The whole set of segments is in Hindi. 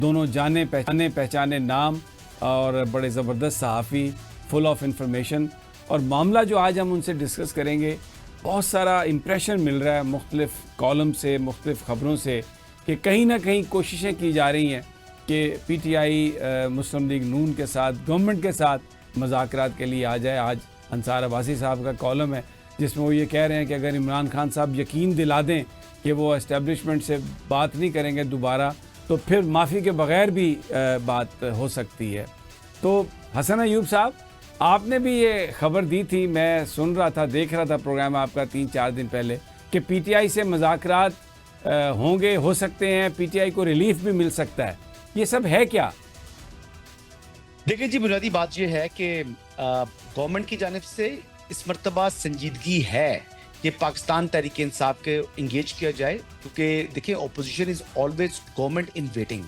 दोनों जाने पहचाने नाम और बड़े ज़बरदस्त सहाफ़ी, फुल ऑफ इंफॉर्मेशन। और मामला जो आज हम उनसे डिस्कस करेंगे, बहुत सारा इम्प्रेशन मिल रहा है मुख्तलिफ़ कॉलम से, मुख्तलिफ़ ख़बरों से, कि कहीं ना कहीं कोशिशें की जा रही हैं कि PTI मुस्लिम लीग नून के साथ, गवर्नमेंट के साथ मुज़ाकरात के लिए आ जाए। आज अंसार अब्बासी साहब का कॉलम है जिसमें वो ये कह रहे हैं कि अगर इमरान खान साहब यकीन दिला दें कि वो एस्टेब्लिशमेंट से बात नहीं करेंगे दोबारा, तो फिर माफ़ी के बग़ैर भी बात हो सकती है। तो हसन अयूब साहब, आपने भी ये खबर दी थी, मैं सुन रहा था, देख रहा था प्रोग्राम आपका 3-4 दिन पहले, कि PTI से मुज़ाकरात होंगे, हो सकते हैं, PTI को रिलीफ भी मिल सकता है। ये सब है क्या? देखिए जी, बुनियादी बात यह है कि गवर्नमेंट की जानिब से इस मर्तबा संजीदगी है कि पाकिस्तान तहरीक इंसाफ के इंगेज किया जाए, क्योंकि देखिए opposition is always government in waiting,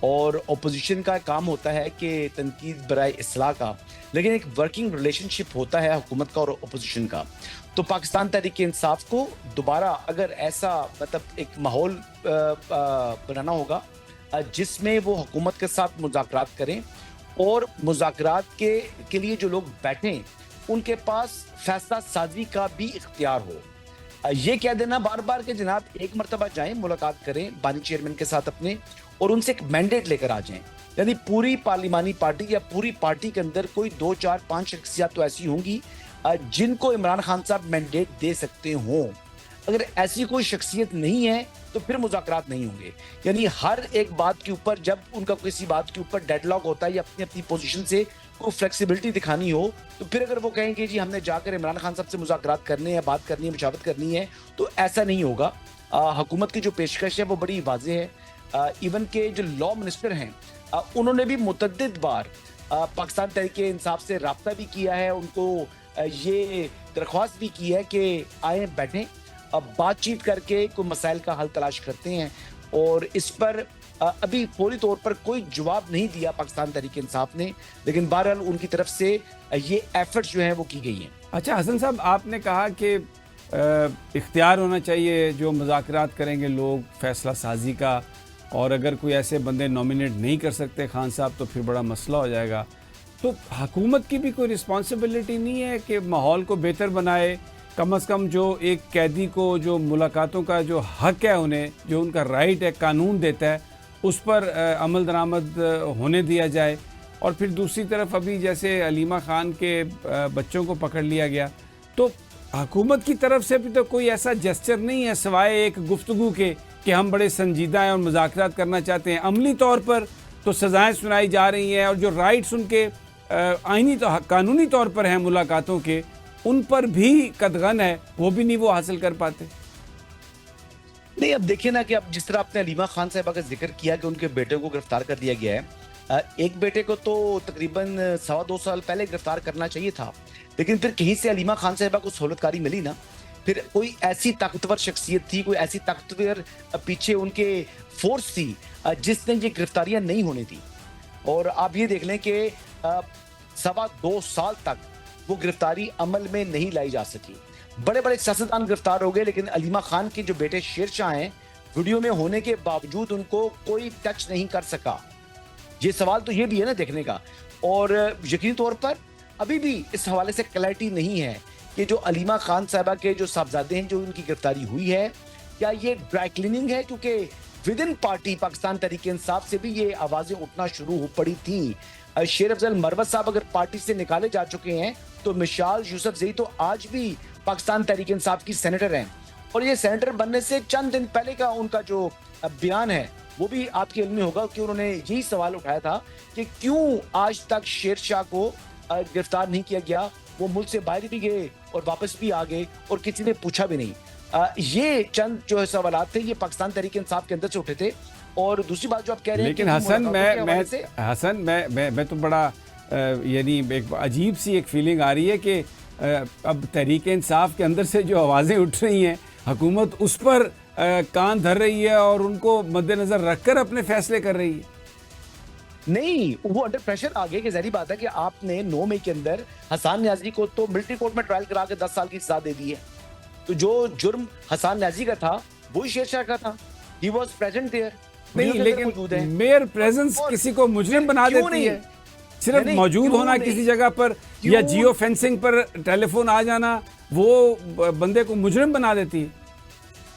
और ओपोजिशन का काम होता है कि तनकीद बराए इस्लाह का, लेकिन एक वर्किंग रिलेशनशिप होता है हुकूमत का और ओपोजिशन का। तो पाकिस्तान तहरीक इंसाफ को दोबारा अगर ऐसा मतलब एक माहौल बनाना होगा जिसमें वो हुकूमत के साथ मुज़ाकरात करें, और मुज़ाकरात के लिए जो लोग बैठें उनके पास फैसला साजी का भी इख्तियार हो। ये कह देना बार बार कि जनाब एक मरतबा जाएं, मुलाकात करें बानी चेयरमैन के साथ अपने, और उनसे एक मैंडेट लेकर आ जाएं, यानी पूरी पार्लिमानी पार्टी या पूरी पार्टी के अंदर कोई 2, 4, 5 शख्सियत तो ऐसी होंगी जिनको इमरान खान साहब मैंडेट दे सकते हों। अगर ऐसी कोई शख्सियत नहीं है तो फिर मुज़ाकरात नहीं होंगे। यानी हर एक बात के ऊपर जब उनका किसी बात के ऊपर डेडलॉक होता है या अपनी अपनी पोजीशन से कोई फ्लेक्सिबिलिटी दिखानी हो, तो फिर अगर वो कहेंगे जी हमने जाकर इमरान खान साहब से मुज़ाकरात करने या बात करनी है, मुशावरत करनी है, तो ऐसा नहीं होगा। हुकूमत की जो पेशकश है वो बड़ी वाज़ेह है। इवन के जो लॉ मिनिस्टर हैं उन्होंने भी मुतअद्दिद बार पाकिस्तान तहरीक इंसाफ से रब्ता भी किया है, उनको ये दरख्वास्त भी की है कि आए बैठें, अब बातचीत करके कोई मसाइल का हल तलाश करते हैं। और इस पर अभी फौरी तौर पर कोई जवाब नहीं दिया पाकिस्तान तहरीक इंसाफ ने, लेकिन बहरहाल उनकी तरफ से ये एफर्ट्स जो हैं वो की गई हैं। अच्छा हसन साहब, आपने कहा कि इख्तियार होना चाहिए जो मुज़ाकरात करेंगे लोग फैसला साजी का, और अगर कोई ऐसे बंदे नॉमिनेट नहीं कर सकते खान साहब तो फिर बड़ा मसला हो जाएगा। तो हुकूमत की भी कोई रिस्पॉन्सिबिलिटी नहीं है कि माहौल को बेहतर बनाए? कम से कम जो एक कैदी को जो मुलाकातों का जो हक है, उन्हें जो उनका राइट है, कानून देता है, उस पर अमल दरामद होने दिया जाए। और फिर दूसरी तरफ अभी जैसे अलीमा खान के बच्चों को पकड़ लिया गया, तो हुकूमत की तरफ से भी तो कोई ऐसा जेस्चर नहीं है सिवाय एक गुफ्तगू के कि हम बड़े संजीदा हैं और मुज़ाकरात करना चाहते हैं। अमली तौर पर तो सज़ाएँ सुनाई जा रही हैं, और जो राइट्स उनके आइनी तो कानूनी तौर पर हैं मुलाकातों के, उन पर भी कदगन है, वो भी नहीं वो हासिल कर पाते। नहीं, अब देखिए ना कि अब जिस तरह आपने अलीमा खान साहिबा का जिक्र किया कि उनके बेटे को गिरफ्तार कर दिया गया है, एक बेटे को तो तकरीबन 2.25 साल पहले गिरफ्तार करना चाहिए था, लेकिन फिर कहीं से अलीमा खान साहिबा को सहूलतकारी मिली ना, फिर कोई ऐसी ताकतवर शख्सियत थी, कोई ऐसी ताकतवर पीछे उनके फोर्स थी जिसने ये गिरफ्तारियां नहीं होने दी। और आप ये देख लें कि 2.25 साल तक वो गिरफ्तारी अमल में नहीं लाई जा सकी। बड़े बड़े सियासतदान गिरफ्तार हो गए, लेकिन अलीमा खान के जो बेटे शेरशाह हैं, वीडियो में होने के बावजूद उनको कोई टच नहीं कर सका। ये सवाल तो ये भी है ना देखने का। और यकीनी तौर पर अभी भी इस हवाले से क्लैरिटी नहीं है कि जो अलीमा खान साहिबा के जो साहबजादे हैं, जो उनकी गिरफ्तारी हुई है, क्या ये ड्राई क्लीनिंग है? क्योंकि with in party Pakistan Tehreek Insaf से भी ये आवाजें उठना शुरू हो पड़ी थी। शेर अफजल मरवत साहब अगर पार्टी से निकाले जा चुके हैं, तो मिशाल यूसुफजई तो आज भी पाकिस्तान तहरीक इंसाफ की सेनेटर हैं, और ये सेनेटर बनने से चंद दिन पहले का उनका जो बयान है वो भी आपके इल्म में होगा कि उन्होंने यही सवाल उठाया था कि क्यों आज तक शेरशाह को गिरफ्तार नहीं किया गया। वो मुल्क से बाहर भी गए और वापस भी आ गए और किसी ने पूछा भी नहीं। ये चंद जो सवालात थे ये पाकिस्तान तहरीक इंसाफ के अंदर से उठे थे। और दूसरी बात जो आप कह रहे हैं, लेकिन हसन मैं तो बड़ा यानी एक अजीब सी एक फीलिंग आ रही है कि अब तहरीक इंसाफ के अंदर से जो आवाज़ें उठ रही हैं, हुकूमत उस पर कान धर रही है और उनको मद्देनजर रखकर अपने फैसले कर रही है। नहीं, वो अंडर प्रेशर आ गए कि ज़ाहिर बात है कि आपने 9 मई के अंदर हसन न्याजी को तो मिलिट्री कोर्ट में ट्रायल करा के 10 साल की सजा दे दी है। तो जो जुर्म हसन न्याजी का था वही शेरशाह का था। He was present there. नहीं, वीडियो के अंदर मौजूद लेकिन है। मेयर प्रेजेंस और किसी को मुजरिम बना क्यों देती नहीं? है। सिर्फ नहीं, मौजूद क्यों होना नहीं? किसी जगह पर या क्यों? जियो फेंसिंग पर टेलीफोन आ जाना वो बंदे को मुजरिम बना देती है।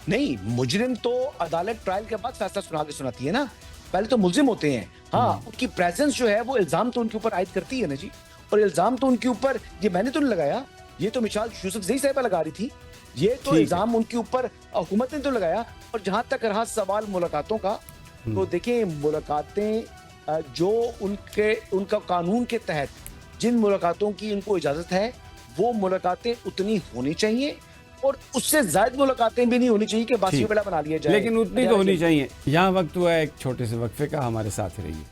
नहीं, मुजरिम तो अदालत ट्रायल के बाद फैसला सुना के सुनाती है ना, पहले तो मुलजिम होते हैं। हाँ, उनकी प्रेजेंस जो है वो इल्जाम तो उनके ऊपर आयद करती है ना जी, और इल्जाम तो उनके ऊपर, ये मैंने तो नहीं लगाया, ये तो मिसाल यूसुफजई साहिबा लगा रही थी, ये तो ठीक है। इल्जाम उनके ऊपर हुकूमत ने तो लगाया। और जहां तक रहा सवाल मुलाकातों का, तो देखिए मुलाकातें जो उनका कानून के तहत जिन मुलाकातों की इनको इजाजत है, वो मुलाकातें उतनी होनी चाहिए, और उससे ज्यादा मुलाकातें भी नहीं होनी चाहिए कि बासी बेड़ा बना लिया जाए, लेकिन उतनी तो होनी चाहिए। यहाँ वक्त हुआ है एक छोटे से वक्फे का, हमारे साथ ही रहिए।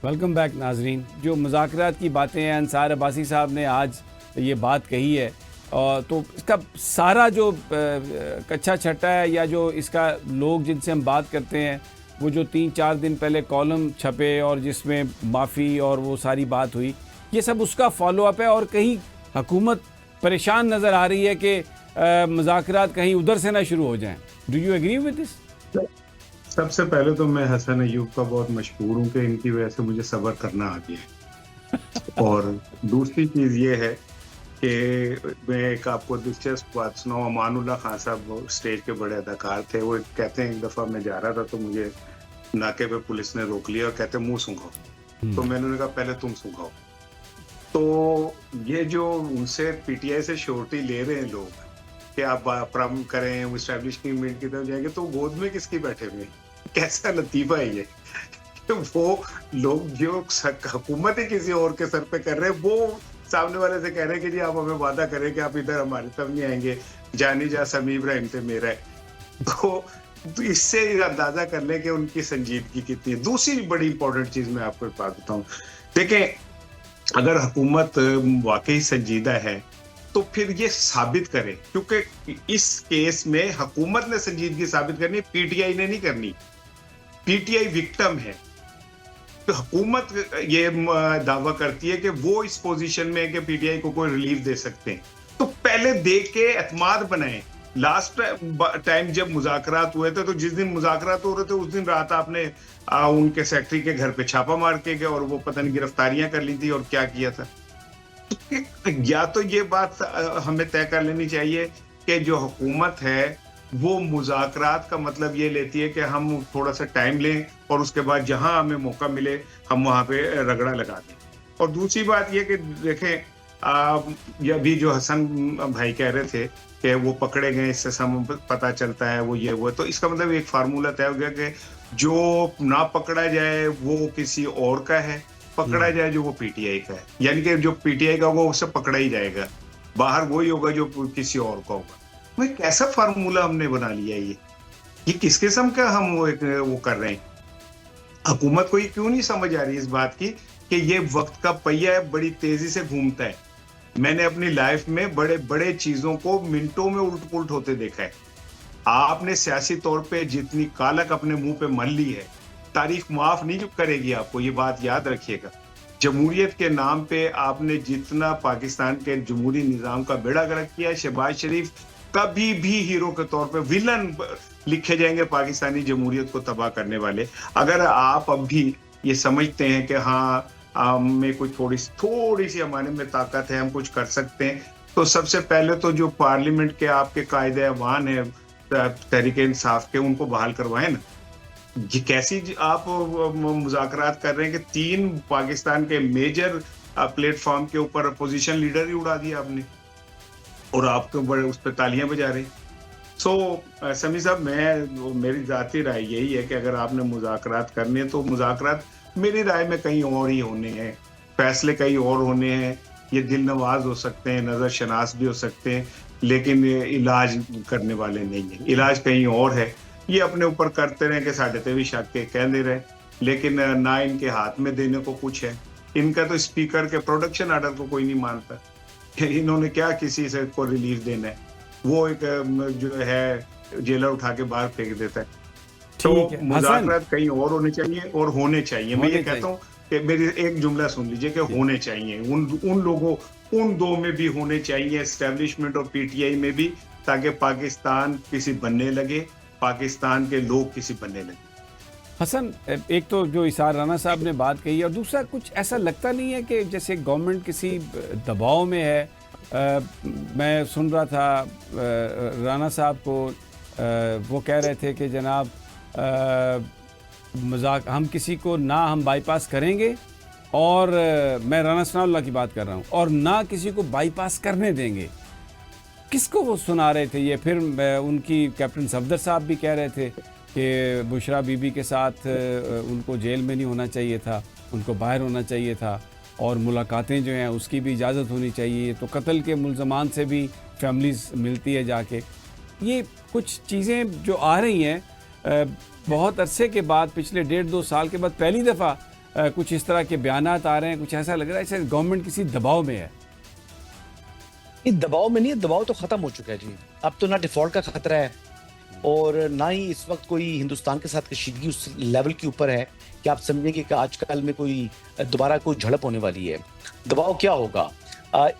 वेलकम बैक नाजरीन। जो मुज़ाकरात की बातें हैं, अंसार अब्बासी साहब ने आज ये बात कही है, और तो इसका सारा जो कच्चा छट्टा है, या जो इसका लोग जिनसे हम बात करते हैं, वो जो 3-4 दिन पहले कॉलम छपे और जिसमें माफ़ी और वो सारी बात हुई, ये सब उसका फॉलोअप है। और कहीं हुकूमत परेशान नज़र आ रही है कि मुज़ाकरात कहीं उधर से ना शुरू हो जाएं। Do you agree with this? सबसे पहले तो मैं हसन अयूब का बहुत मशहूर हूँ कि इनकी वजह से मुझे सब्र करना आ गया। और दूसरी चीज़ ये है कि मैं एक आपको दिलचस्प बात सुनाऊँ। अमानुल्लाह खान साहब स्टेज के बड़े अदाकार थे, वो कहते हैं एक दफ़ा मैं जा रहा था तो मुझे नाके पे पुलिस ने रोक लिया और कहते मुंह सूंघाओ। तो मैंने उन्हें कहा पहले तुम सूंघाओ। तो ये जो उनसे पीटीआई से श्योरिटी ले रहे हैं लोग कि आप प्रॉब्लम करें, इस्टेब्लिशमेंट की तरफ जाएंगे, तो गोद में किसकी बैठे हुए हैं? कैसा लतीफ़ा है ये कि वो लोग जो हुकूमत ही किसी और के सर पे कर रहे हैं, वो सामने वाले से कह रहे हैं कि जी आप हमें वादा करें कि आप इधर हमारी तरफ नहीं आएंगे, जानी जा समीब रहम पे मेरा है। तो इससे अंदाजा कर लें कि उनकी संजीदगी कितनी है। दूसरी बड़ी इंपॉर्टेंट चीज मैं आपको एक बात बताऊं, देखें, अगर हुकूमत वाकई संजीदा है तो फिर ये साबित करे, क्योंकि इस केस में हुकूमत ने संजीदगी साबित करनी, पीटीआई ने नहीं करनी। पीटीआई विक्टिम है, तो हुकूमत ये दावा करती है कि वो इस पोजीशन में है कि पीटीआई को कोई रिलीफ दे सकते हैं। तो पहले दे के एतमाद बनाए। लास्ट टाइम जब मुज़ाकरात हुए थे, तो जिस दिन मुज़ाकरात हो रहे थे उस दिन रात आपने उनके सेक्रेटरी के घर पे छापा मार के गए और वो पता नहीं गिरफ्तारियां कर ली थी और क्या किया था। या तो ये बात हमें तय कर लेनी चाहिए कि जो हुकूमत है वो मुज़ाकरात का मतलब ये लेती है कि हम थोड़ा सा टाइम लें और उसके बाद जहां हमें मौका मिले हम वहां पे रगड़ा लगा दें। और दूसरी बात ये कि देखें, ये अभी जो हसन भाई कह रहे थे कि वो पकड़े गए, इससे सब पता चलता है वो ये वो, तो इसका मतलब एक फार्मूला तय हो गया कि जो ना पकड़ा जाए वो किसी और का है, पकड़ा जाए जो वो पीटीआई का है। यानी कि जो पीटीआई का होगा उससे पकड़ा ही जाएगा, बाहर वही होगा जो किसी और का होगा। वो कैसा फार्मूला हमने बना लिया, ये किस किस्म का हम वो कर रहे हैं। हुकूमत को ये क्यों नहीं समझ आ रही इस बात की कि ये वक्त का पहिया है, बड़ी तेजी से घूमता है। मैंने अपनी लाइफ में बड़े बड़े चीजों को मिनटों में उल्ट पुल्ट होते देखा है। आपने सियासी तौर पे जितनी कालक अपने मुंह पे मल ली है, तारीख माफ नहीं करेगी आपको, ये बात याद रखिएगा। जमहूरियत के नाम पे आपने जितना पाकिस्तान के जमहूरी निजाम का बेड़ा गर्क किया, शहबाज शरीफ कभी भी हीरो के तौर पे विलन लिखे जाएंगे पाकिस्तानी जमहूरियत को तबाह करने वाले। अगर आप अब भी ये समझते हैं कि हाँ में कोई थोड़ी सी हमारे में ताकत है, हम कुछ कर सकते हैं, तो सबसे पहले तो जो पार्लियामेंट के आपके कायदे अवान है तहरीक इंसाफ के, उनको बहाल करवाएं ना। ये कैसी आप मुज़ाकरात कर रहे हैं कि 3 पाकिस्तान के मेजर प्लेटफॉर्म के ऊपर अपोजिशन लीडर ही उड़ा दिया आपने और आप तो बड़े उस पर तालियां बजा रहे। समी साहब, मेरी जाती राय यही है कि अगर आपने मुज़ाकरात करने हैं तो मुज़ाकरात मेरी राय में कहीं और ही होने हैं, फैसले कहीं और होने हैं। ये दिल नवाज हो सकते हैं, नजर शनास भी हो सकते हैं, लेकिन इलाज करने वाले नहीं है। इलाज कहीं और है। ये अपने ऊपर करते रहे कि साढ़े ते भी शक के कह दे रहे, लेकिन ना इनके हाथ में देने को कुछ है। इनका तो स्पीकर के प्रोडक्शन ऑर्डर को कोई नहीं मानता। इन्होंने क्या किसी से को रिलीफ देना है, वो एक जो है जेलर उठा के बाहर फेंक देता है। तो मुज़ाकरात कहीं और होने चाहिए और होने चाहिए। मैं ये कहता हूँ कि मेरी एक जुमला सुन लीजिए कि होने चाहिए, उन लोगों, उन दो में भी होने चाहिए, एस्टेब्लिशमेंट और पीटीआई में भी, ताकि पाकिस्तान किसी बनने लगे, पाकिस्तान के लोग किसी बनने लगे। हसन, एक तो जो इसार राना साहब ने बात कही और दूसरा कुछ ऐसा लगता नहीं है कि जैसे गवर्नमेंट किसी दबाव में है। मैं सुन रहा था राना साहब को, वो कह रहे थे कि जनाब मजाक हम किसी को ना हम बाईपास करेंगे और मैं राना सनाउल्लाह की बात कर रहा हूँ, और ना किसी को बाईपास करने देंगे। किसको वो सुना रहे थे ये? फिर उनकी कैप्टन सफदर साहब भी कह रहे थे कि बुशरा बीबी के साथ उनको जेल में नहीं होना चाहिए था, उनको बाहर होना चाहिए था, और मुलाकातें जो हैं उसकी भी इजाज़त होनी चाहिए। तो कत्ल के मुलजमान से भी फैमिलीज़ मिलती है जाके। ये कुछ चीज़ें जो आ रही हैं बहुत अरसे के बाद, पिछले 1.5-2 साल के बाद पहली दफ़ा कुछ इस तरह के बयानात आ रहे हैं। कुछ ऐसा लग रहा है जैसे गवर्नमेंट किसी दबाव में है। इस दबाव में नहीं है, दबाव तो खत्म हो चुका है जी। अब तो ना डिफॉल्ट का खतरा है और ना ही इस वक्त कोई हिंदुस्तान के साथ कशीदगी उस लेवल के ऊपर है कि आप समझेंगे कि आजकल में कोई दोबारा कोई झड़प होने वाली है। दबाव क्या होगा?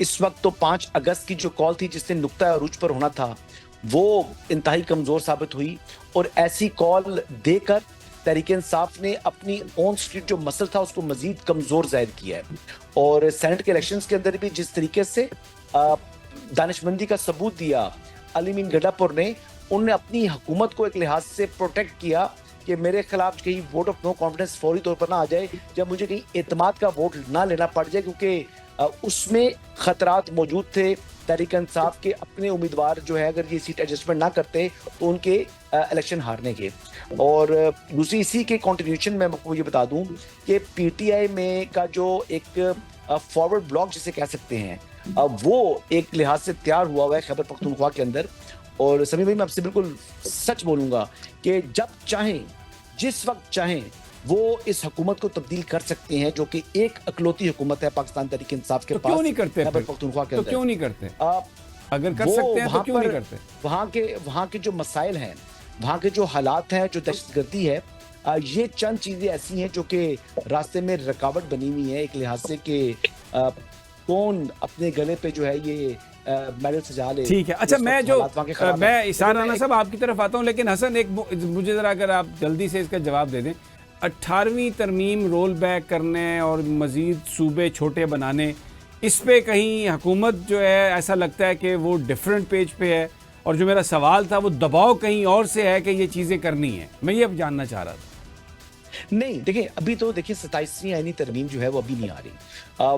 इस वक्त तो 5 अगस्त की जो कॉल थी जिसने नुक्ता अरूज पर होना था, वो इंतहाई कमजोर साबित हुई, और ऐसी कॉल देकर तहरीक इंसाफ ने अपनी ऑन स्ट्रीट जो मसल था उसको मजीद कमजोर जाहिर किया है। और सेनेट के इलेक्शंस के अंदर भी जिस तरीके से दानिशमंदी का सबूत दिया अली मीन गड्डापुर ने, उन्होंने अपनी हुकूमत को एक लिहाज से प्रोटेक्ट किया कि मेरे खिलाफ कहीं वोट ऑफ नो कॉन्फिडेंस फौरी तौर पर ना आ जाए, जब मुझे कहीं एतमाद का वोट ना लेना पड़ जाए, क्योंकि उसमें खतरात मौजूद थे। तहरीक इंसाफ के अपने उम्मीदवार जो है अगर ये सीट एडजस्टमेंट ना करते तो उनके इलेक्शन हारने के। और दूसरी इसी के कंटिन्यूएशन में आपको ये बता दूं कि पीटीआई में का जो एक फॉरवर्ड ब्लॉक जिसे कह सकते हैं, वो एक लिहाज से तैयार हुआ है खैबर पख्तूनख्वा के अंदर। और समी भाई, मैं आपसे बिल्कुल सच बोलूंगा कि जब चाहें, जिस वक्त चाहें, वो इस हुकूमत को तब्दील कर सकते हैं, जो कि एक अकलौती हुकूमत है पाकिस्तान तहरीक इंसाफ के तो पास। क्यों नहीं करते? खैबर पख्तूनख्वा के तो अंदर क्यों नहीं करते? अगर कर सकते हैं तो क्यों नहीं करते? वहाँ के जो मसाइल हैं, वहाँ के जो हालात हैं, जो दहशतगर्दी है, ये चंद चीजें ऐसी हैं जो कि रास्ते में रुकावट बनी हुई है एक लिहाज से कि कौन अपने गले पे जो है ये मेडल सजा ले। ठीक है, अच्छा मैं इसार राना साहब आपकी तरफ आता हूँ, लेकिन हसन एक मुझे ज़रा अगर आप जल्दी से इसका जवाब दे दें। 18वीं तरमीम रोल बैक करने और मज़ीद सूबे छोटे बनाने, इस पे कहीं हुकूमत जो है ऐसा लगता है कि वो डिफरेंट पेज पे है, और जो मेरा सवाल था वो दबाव कहीं और से है कि ये चीज़ें करनी है। मैं ये अब जानना चाह रहा था। नहीं, देखिए अभी तो देखिए 27वीं आईनी तरमीम जो है वो अभी नहीं आ रही,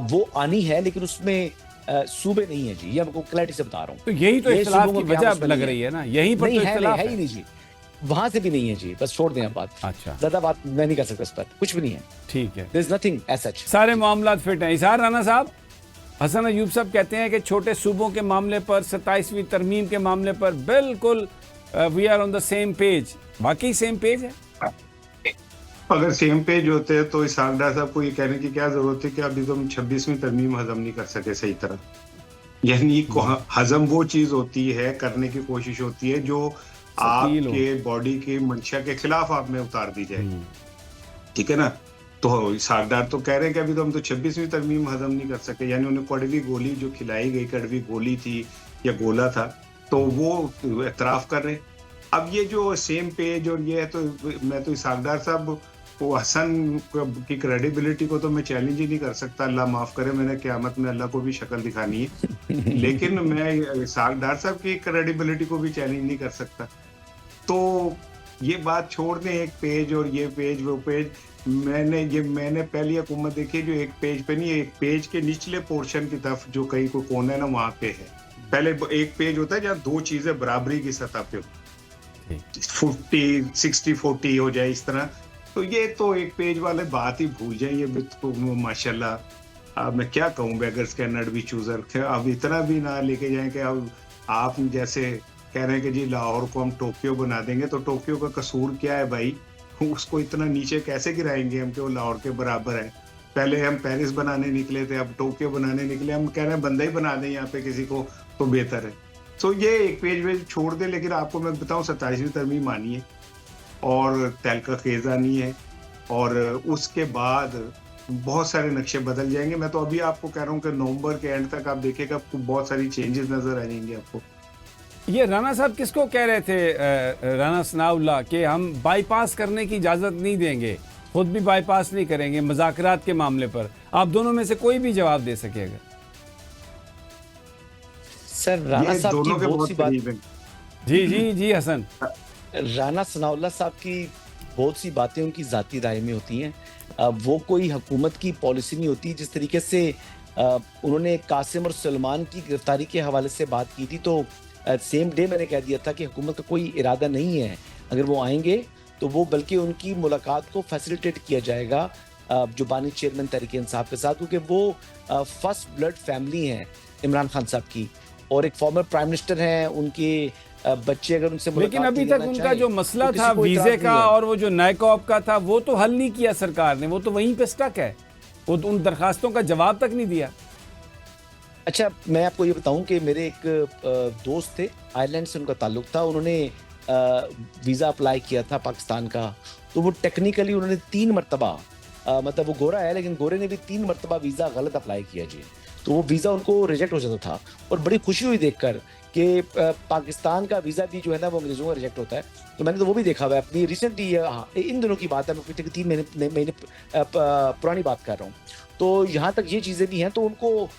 वो आनी है, लेकिन उसमें सूबे नहीं है जी, ये आपको क्लैरिटी से बता रहा हूँ। तो यही तो इख्तिलाफ की वजह लग रही है ना, यहीं पर तो इख्तिलाफ है ही नहीं जी, वहां से भी नहीं है जी, बस छोड़ दें आप बात। अच्छा, ज्यादा बात मैं नहीं कर सकता इस पर, कुछ भी नहीं है। ठीक है, there is nothing as such, सारे मामलात फिट हैं। इसार राना साहब, हसन अयूब साहब कहते हैं कि छोटे सूबों के मामले पर, 27वीं तरमीम के मामले पर बिल्कुल we are on the same page. वाकई सेम पेज है? अगर सेम पेज होते हैं तो इसाकदार साहब को ये कहने की क्या जरूरत है कि अभी तो हम 26वीं तरमीम हजम नहीं कर सके सही तरह। यानी हजम वो चीज होती है, करने की कोशिश होती है जो आपके बॉडी की मंशा के खिलाफ आप में उतार दी जाए। ठीक है ना? तो इसाकदार तो कह रहे हैं कि अभी तो हम तो 26वीं तरमीम हजम नहीं कर सके, यानी उन्हें कड़वी गोली जो खिलाई गई, कड़वी गोली थी या गोला था, तो वो एतराफ कर रहे। अब ये जो सेम पेज और ये है, तो मैं तो इसाकदार साहब वो हसन की क्रेडिबिलिटी को तो मैं चैलेंज ही नहीं कर सकता। अल्लाह माफ करे, मैंने क़यामत में अल्लाह को भी शक्ल दिखानी है, लेकिन मैं इसाकदार साहब की क्रेडिबिलिटी को भी चैलेंज नहीं कर सकता। तो ये बात छोड़ दें, एक पेज और ये पेज वो पेज। मैंने पहली हुकूमत देखी जो एक पेज पे नहीं, एक पेज के निचले पोर्शन की तरफ जो कहीं को कोना है ना, वहां पे है। पहले एक पेज होता है जहाँ दो चीजें बराबरी की सतह पे 60-40 हो जाए इस तरह। तो ये तो एक पेज वाले बात ही भूल जाए। ये तो माशाल्लाह, अब मैं क्या कहूँ, बेगर स्कैनर्ड भी चूजर। अब इतना भी ना लेके जाएं कि अब आप जैसे कह रहे हैं कि जी लाहौर को हम टोक्यो बना देंगे, तो टोक्यो का कसूर क्या है भाई? उसको इतना नीचे कैसे गिराएंगे हम कि वो लाहौर के बराबर है? पहले हम पेरिस बनाने निकले थे, अब टोक्यो बनाने निकले। हम कह रहे हैं बंदा ही बना दें यहाँ पे किसी को तो बेहतर है। तो ये एक पेज में छोड़ दे। लेकिन आपको मैं बताऊं, 27वीं तरमीम आनी है और तहलका खेज आनी है, और उसके बाद बहुत सारे नक्शे बदल जाएंगे। मैं तो अभी आपको कह रहा हूँ कि नवंबर के एंड तक आप देखेगा आपको बहुत सारी चेंजेस नजर आ जाएंगे आपको। ये राना साहब किसको कह रहे थे, राना सनाउल्लाह, कि हम बाईपास करने की इजाज़त नहीं देंगे, खुद भी बाईपास नहीं करेंगे मुज़ाकरात के मामले पर? आप दोनों में से कोई भी जवाब दे सकेगा। सर राना ये साहब की दोनों के बहुत सी बात, करीब हैं। जी जी जी हसन। राना सनाउल्लाह साहब की बहुत सी बातें उनकी ज़ाती राय में होती हैं। वो कोई हुकूमत की पॉलिसी नहीं होती। जिस तरीके से उन्होंने कासिम और सलमान की गिरफ्तारी के हवाले से बात की थी, तो सेम डे मैंने कह दिया था कि हुकूमत का कोई इरादा नहीं है अगर वो आएंगे तो वो, बल्कि उनकी मुलाकात को फैसिलिटेट किया जाएगा जो बानी चेयरमैन तहरीक इंसाफ के साथ, क्योंकि वो फर्स्ट ब्लड फैमिली हैं इमरान खान साहब की, और एक फॉर्मर प्राइम मिनिस्टर हैं, उनके बच्चे अगर उनसे लेकिन अभी तक उनका जो मसला था वीजे का और वो जो नायकॉब का था, वो तो हल नहीं किया सरकार ने, वो तो वहीं पे स्टक है, वो तो उन दरखास्तों का जवाब तक नहीं दिया। अच्छा, मैं आपको ये बताऊं कि मेरे एक दोस्त थे, आयरलैंड से उनका ताल्लुक था, उन्होंने वीज़ा अप्लाई किया था पाकिस्तान का, तो वो टेक्निकली उन्होंने 3 मरतबा, मतलब वो गोरा है लेकिन गोरे ने भी 3 मरतबा वीज़ा गलत अप्लाई किया जी, तो वो वीज़ा उनको रिजेक्ट हो जाता था। और बड़ी खुशी हुई देखकर कि पाकिस्तान का वीज़ा भी जो है ना वो अंग्रेज़ों का रिजेक्ट होता है, तो मैंने तो वो भी देखा हुआ है अपनी रिसेंटली, इन दिनों की बात है, मैं पिछले 3 महीने पुरानी बात कर रहा हूँ। तो यहाँ तक ये चीज़ें भी हैं, तो उनको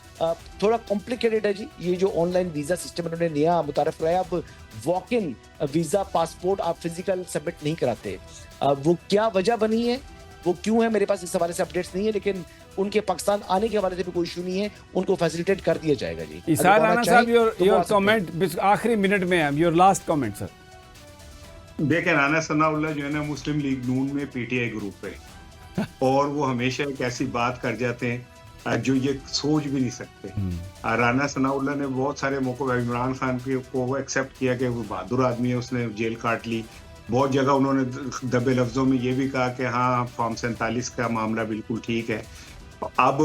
थोड़ा कॉम्प्लिकेटेड है जी ये जो ऑनलाइन वीज़ा सिस्टम उन्होंने नया मुतारफ़ कराया। अब वॉक इन वीज़ा पासपोर्ट आप फिजिकल सबमिट नहीं कराते, वो क्या वजह बनी है, वो क्यों है, मेरे पास इस हवाले से अपडेट्स नहीं है, लेकिन उनके पाकिस्तान आने के हवाले से भी कोई इशू नहीं है, उनको फैसिलिटेट कर दिया जाएगा जी। इसार राना साहब, योर कमेंट आखिरी मिनट में है, योर लास्ट कमेंट सर। देखें, राना सनाउल्लाह जो है ना मुस्लिम लीग नून में पीटीआई ग्रुप है और वो हमेशा एक ऐसी बात कर जाते हैं जो ये सोच भी नहीं सकते। राना सनाउल्लाह ने बहुत सारे मौकों पर इमरान खान को एक्सेप्ट किया कि वो बहादुर आदमी है, उसने जेल काट ली। बहुत जगह उन्होंने दबे लफ्जों में ये भी कहा कि हाँ फॉर्म 47 का मामला बिल्कुल ठीक है। अब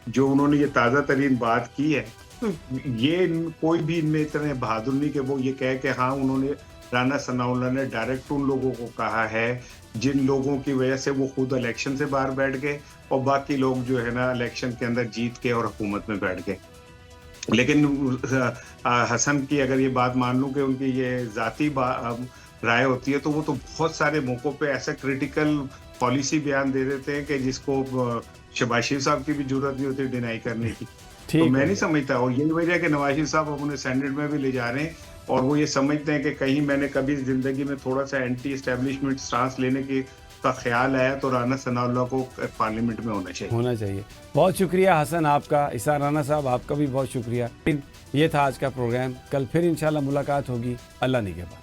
जो उन्होंने ये ताज़ा तरीन बात की है, तो ये कोई भी इनमें इतने बहादुर नहीं कि वो ये कहे कि हाँ उन्होंने, राना सनाउल्लाह ने डायरेक्ट उन लोगों को कहा है जिन लोगों की वजह से वो खुद इलेक्शन से बाहर बैठ गए और बाकी लोग जो है ना इलेक्शन के अंदर जीत के और हुकूमत में बैठ गए। लेकिन हसन की अगर ये बात मान लूं कि उनकी ये जाती राय होती है, तो वो तो बहुत सारे मौकों पे ऐसा क्रिटिकल पॉलिसी बयान दे देते हैं कि जिसको शहबाज शरीफ साहब की भी जरूरत नहीं होती डिनाई करने की। तो मैं नहीं समझता, और यही वजह है कि नवाज शरीफ साहब अपने सेनेट में भी ले जा रहे हैं और वो ये समझते हैं कि कहीं मैंने कभी जिंदगी में थोड़ा सा एंटी एस्टेब्लिशमेंट स्टांस लेने की का ख्याल आया तो राना सनाउल्लाह को पार्लियामेंट में होना चाहिए। बहुत शुक्रिया हसन आपका, इसार राना साहब आपका भी बहुत शुक्रिया। ये था आज का प्रोग्राम, कल फिर इंशाल्लाह मुलाकात होगी। अल्लाह निगहबान।